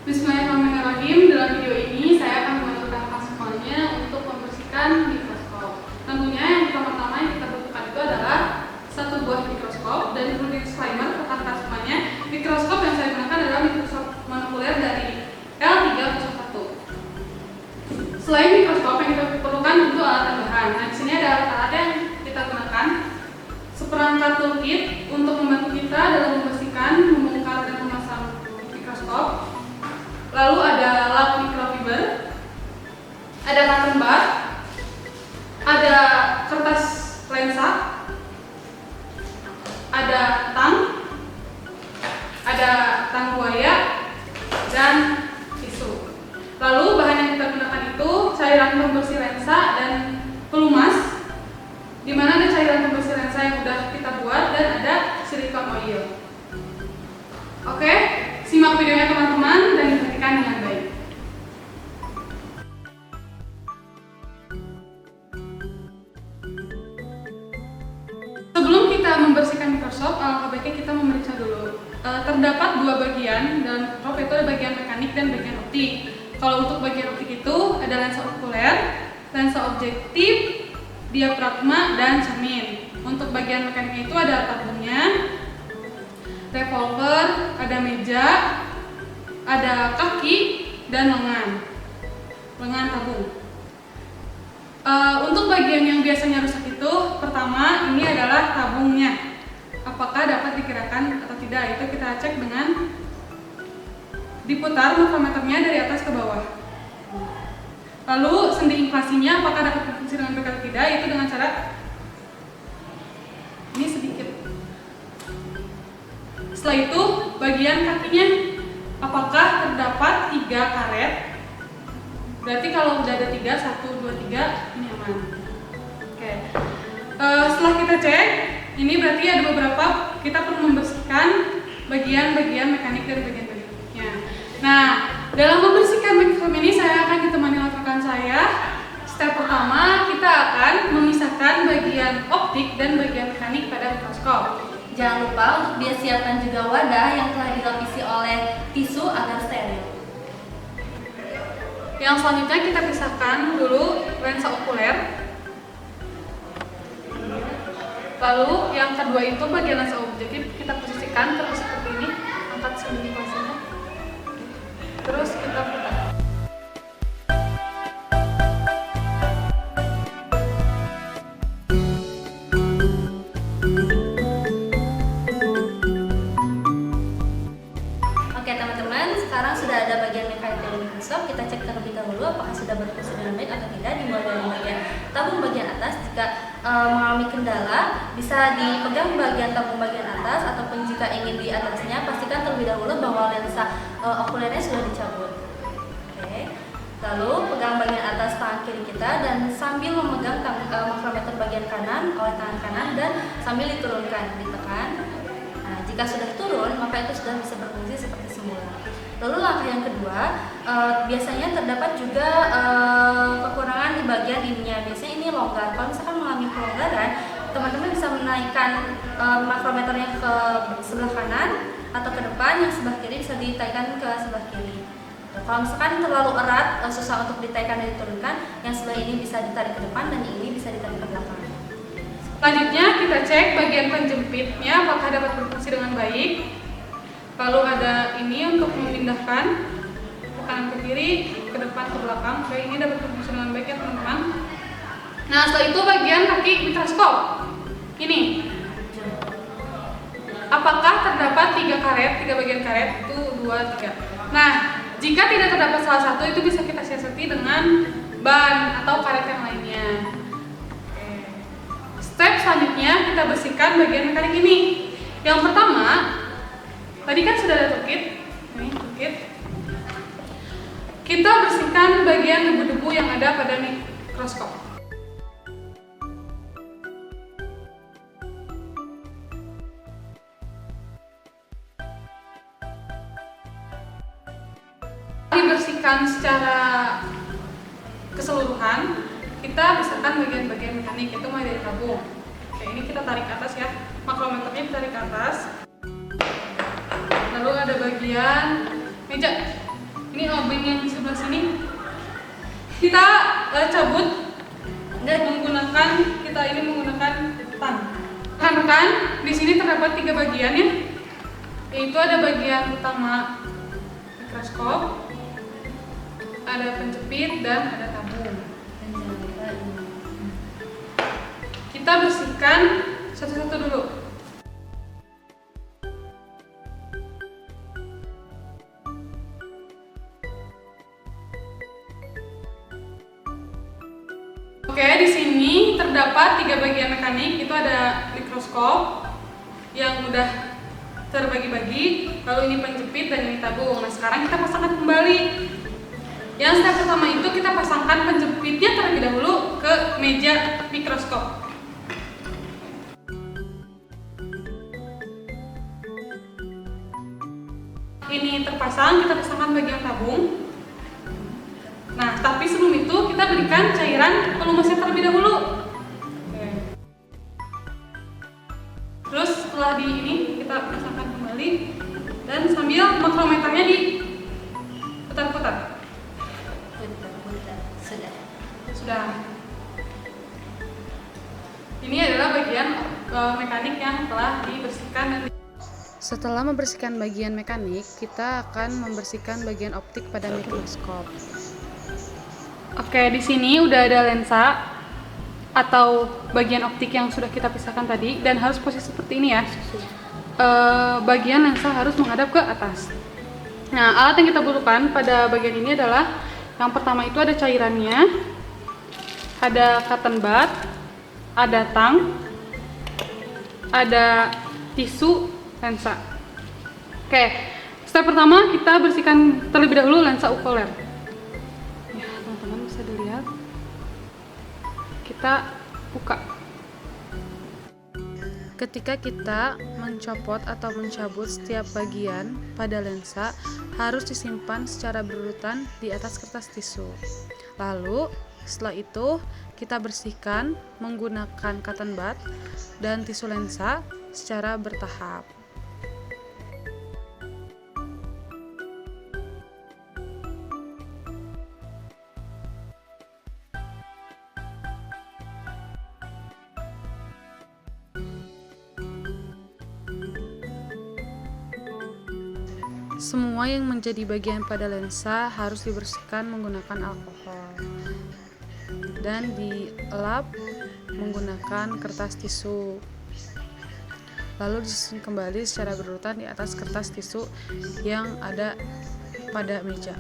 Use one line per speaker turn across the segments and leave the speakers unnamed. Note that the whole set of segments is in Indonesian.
Bismillahirrahmanirrahim. Dalam video ini saya akan membantu kakak semuanya untuk membersihkan mikroskop. Tentunya yang pertama-tama yang kita butuhkan itu adalah satu buah mikroskop, dan perlu disclaimer ke kakak semuanya, mikroskop yang saya gunakan adalah mikroskop monokuler dari L301. Selain mikroskop yang kita perlukan tentu alat tambahan. Nah, di sini ada alat-alat yang kita gunakan. Seperangkat toolkit untuk membantu kita dalam membersihkan, membongkar dan memasang mikroskop. Lalu ada lap microfiber, ada cotton bud, ada kertas lensa, ada tang buaya, dan tisu. Lalu bahan yang kita gunakan itu cairan pembersih lensa dan pelumas, di mana ada cairan pembersih lensa yang sudah kita buat, dan ada silikon oil. Oke, simak videonya teman-teman dan perhatikan dengan baik. Sebelum kita membersihkan mikroskop, alangkah baiknya kita memeriksa dulu. Terdapat dua bagian dalam mikroskop, yaitu ada bagian mekanik dan bagian optik. Kalau untuk bagian optik itu ada lensa okuler, lensa objektif, diafragma, dan cermin. Untuk bagian mekanik itu ada tabungnya, revolver, ada meja, ada kaki, dan lengan tabung. Untuk bagian yang biasanya rusak itu, pertama ini adalah tabungnya. Apakah dapat digerakkan atau tidak, itu kita cek dengan diputar mikrometernya dari atas ke bawah. Lalu sendi inflasinya apakah dapat berfungsi dengan baik atau tidak, itu dengan cara ini sedikit. Setelah itu bagian kakinya, apakah terdapat 3 karet. Berarti kalau udah ada 3, 1, 2, 3, ini aman. Oke. Setelah kita cek, ini berarti ada beberapa, kita perlu membersihkan bagian-bagian mekanik dari bagian-bagiannya. Nah, dalam membersihkan mikroskop ini saya akan ditemani oleh rekan saya. Step pertama, kita akan memisahkan bagian optik dan bagian mekanik pada mikroskop.
Jangan lupa untuk dia siapkan juga wadah yang telah dilapisi oleh tisu agar steril.
Yang selanjutnya kita pisahkan dulu lensa okuler. Lalu yang kedua itu bagian lensa objektif kita posisikan terus seperti ini, angkat sendi inflasinya. Terus kita putar.
Oke teman-teman, sekarang sudah ada bagian mekanik dari mikroskop. Kita cek terlebih dahulu apakah sudah berfungsi dengan baik atau tidak. Dimulai dari bagian tabung bagian atas. Jika mengalami kendala, bisa dipegang bagian tabung bagian atas, ataupun jika ingin di atasnya, pastikan terlebih dahulu bahwa lensa okulernya sudah dicabut. Oke. Lalu pegang bagian atas tangan kiri kita dan sambil memegang makrometer bagian kanan oleh tangan kanan, dan sambil diturunkan, ditekan. Nah, jika sudah turun, maka itu sudah bisa berfungsi seperti semula. Lalu langkah yang kedua, biasanya terdapat juga kekurangan di bagian ininya. Biasanya ini longgar. Kalau misalkan mengalami pelonggaran, teman-teman bisa menaikkan makrometernya ke sebelah kanan atau ke depan, yang sebelah kiri bisa ditaikkan ke sebelah kiri. Kalau misalkan terlalu erat, susah untuk ditaikkan dan diturunkan, yang sebelah ini bisa ditarik ke depan dan ini bisa ditarik ke belakang.
Selanjutnya kita cek bagian penjepitnya apakah dapat berfungsi dengan baik. Lalu ada ini untuk memindahkan ke kanan ke kiri, ke depan ke belakang. Oke, ini dapat berfungsi dengan baik ya teman-teman. Nah, setelah itu bagian kaki mikroskop. Ini. Apakah terdapat 3 karet, 3 bagian karet, 1, 2, 3. Nah, jika tidak terdapat salah satu, itu bisa kita siasati dengan ban atau karet yang lainnya. Step selanjutnya kita bersihkan bagian mekanik ini. Yang pertama, tadi kan sudah ada toolkit. Ini toolkit. Kita bersihkan bagian debu-debu yang ada pada mikroskop. Dibersihkan secara keseluruhan, kita bersihkan bagian-bagian mekanik, itu mulai dari tabung. Oke, ini kita tarik ke atas ya, makrometernya ditarik ke atas. Lalu ada bagian meja. obeng yang di sebelah sini kita cabut menggunakan tang. Rekan-rekan, di sini terdapat 3 bagian ya, yaitu ada bagian utama mikroskop, ada penjepit dan ada tabung. Kita bersihkan satu-satu dulu. Oke, di sini terdapat 3 bagian mekanik. Itu ada mikroskop yang udah terbagi-bagi, lalu ini penjepit dan ini tabung. Nah, sekarang kita pasangkan kembali. Yang step pertama itu kita pasangkan penjepitnya terlebih dahulu ke meja mikroskop. Ini terpasang, kita pasangkan bagian tabung. Nah, tapi sebelum itu kita berikan cairan pelumasnya terlebih dahulu. Oke. Terus setelah ini kita pasangkan kembali dan sambil makrometernya diputar-putar. Sudah. Ini adalah bagian mekanik yang telah dibersihkan.
Setelah membersihkan bagian mekanik, kita akan membersihkan bagian optik pada mikroskop.
Oke, di sini udah ada lensa atau bagian optik yang sudah kita pisahkan tadi, dan harus posisi seperti ini ya. Bagian lensa harus menghadap ke atas. Nah, alat yang kita butuhkan pada bagian ini adalah yang pertama itu ada cairannya, ada cotton bud, ada tang, ada tisu lensa. Oke, step pertama kita bersihkan terlebih dahulu lensa ukuler. Bisa dilihat, kita buka.
Ketika kita mencopot atau mencabut setiap bagian pada lensa, harus disimpan secara berurutan di atas kertas tisu. Lalu, setelah itu kita bersihkan menggunakan cotton bud dan tisu lensa secara bertahap. Semua yang menjadi bagian pada lensa harus dibersihkan menggunakan alkohol dan dilap menggunakan kertas tisu. Lalu disusun kembali secara berurutan di atas kertas tisu yang ada pada meja.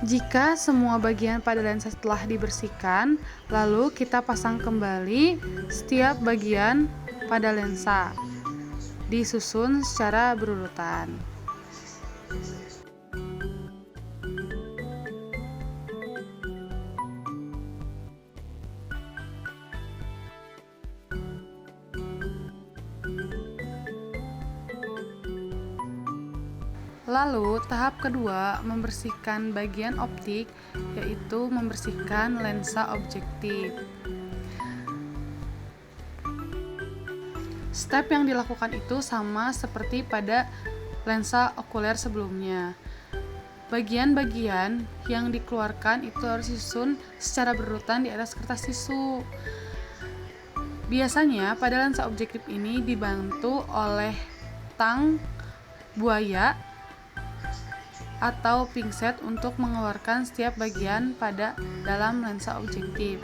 Jika semua bagian pada lensa telah dibersihkan, lalu kita pasang kembali setiap bagian pada lensa, disusun secara berurutan. Lalu, tahap kedua, membersihkan bagian optik, yaitu membersihkan lensa objektif. Step yang dilakukan itu sama seperti pada lensa okuler sebelumnya. Bagian-bagian yang dikeluarkan itu harus disusun secara berurutan di atas kertas tisu. Biasanya, pada lensa objektif ini dibantu oleh tang buaya atau pinset untuk mengeluarkan setiap bagian pada dalam lensa objektif.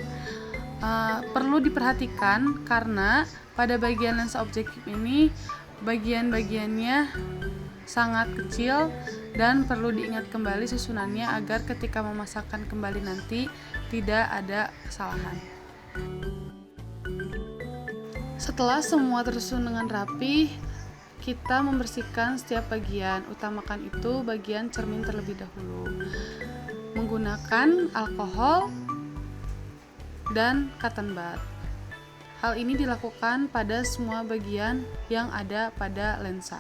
Perlu diperhatikan karena pada bagian lensa objektif ini bagian-bagiannya sangat kecil dan perlu diingat kembali susunannya agar ketika memasangkan kembali nanti tidak ada kesalahan. Setelah semua tersusun dengan rapi, kita membersihkan setiap bagian, utamakan itu bagian cermin terlebih dahulu. Menggunakan alkohol dan cotton bud. Hal ini dilakukan pada semua bagian yang ada pada lensa.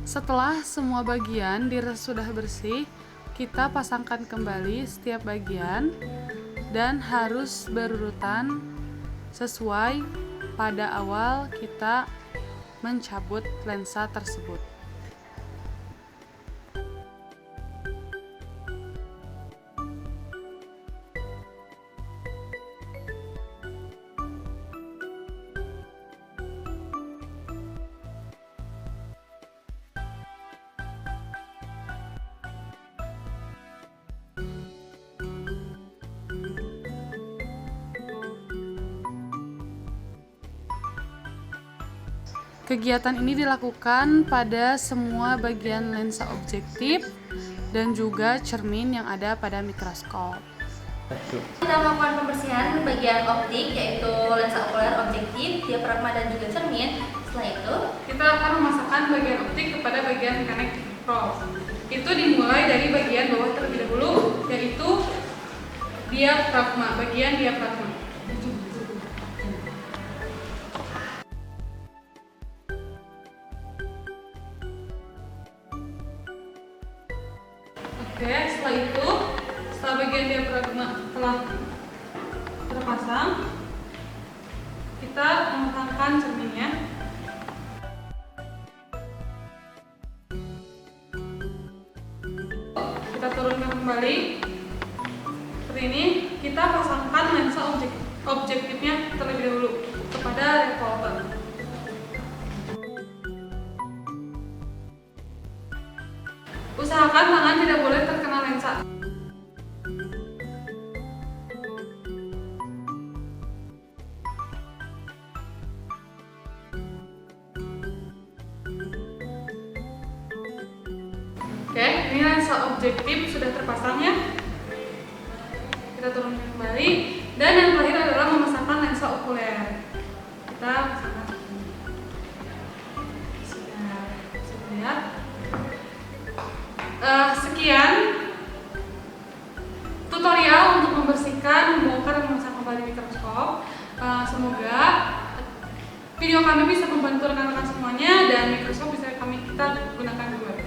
Setelah semua bagian sudah bersih, kita pasangkan kembali setiap bagian dan harus berurutan sesuai pada awal kita mencabut lensa tersebut. Kegiatan ini dilakukan pada semua bagian lensa objektif dan juga cermin yang ada pada mikroskop.
Kita melakukan pembersihan bagian optik, yaitu lensa okuler, objektif, diafragma, dan juga cermin. Setelah itu,
kita akan memasakkan bagian optik kepada bagian connecting probe. Itu dimulai dari bagian bawah terlebih dahulu, yaitu diafragma, bagian diafragma. Oke, setelah bagian diafragma telah terpasang, kita memasangkan cerminnya. Kita turunkan kembali. Seperti ini, kita pasangkan lensa objektifnya terlebih dahulu kepada revolver. Usahakan tangan tidak boleh terkena lensa. Oke, ini lensa objektif sudah terpasang ya. Kita turunkan kembali. Dan yang terakhir adalah memasangkan lensa okuler. Kita pasangkan. Bisa lihat. Sekian tutorial untuk membersihkan, membongkar, dan memasang kembali mikroskop. Semoga video kami bisa membantu rekan-rekan semuanya dan mikroskop bisa kita gunakan juga.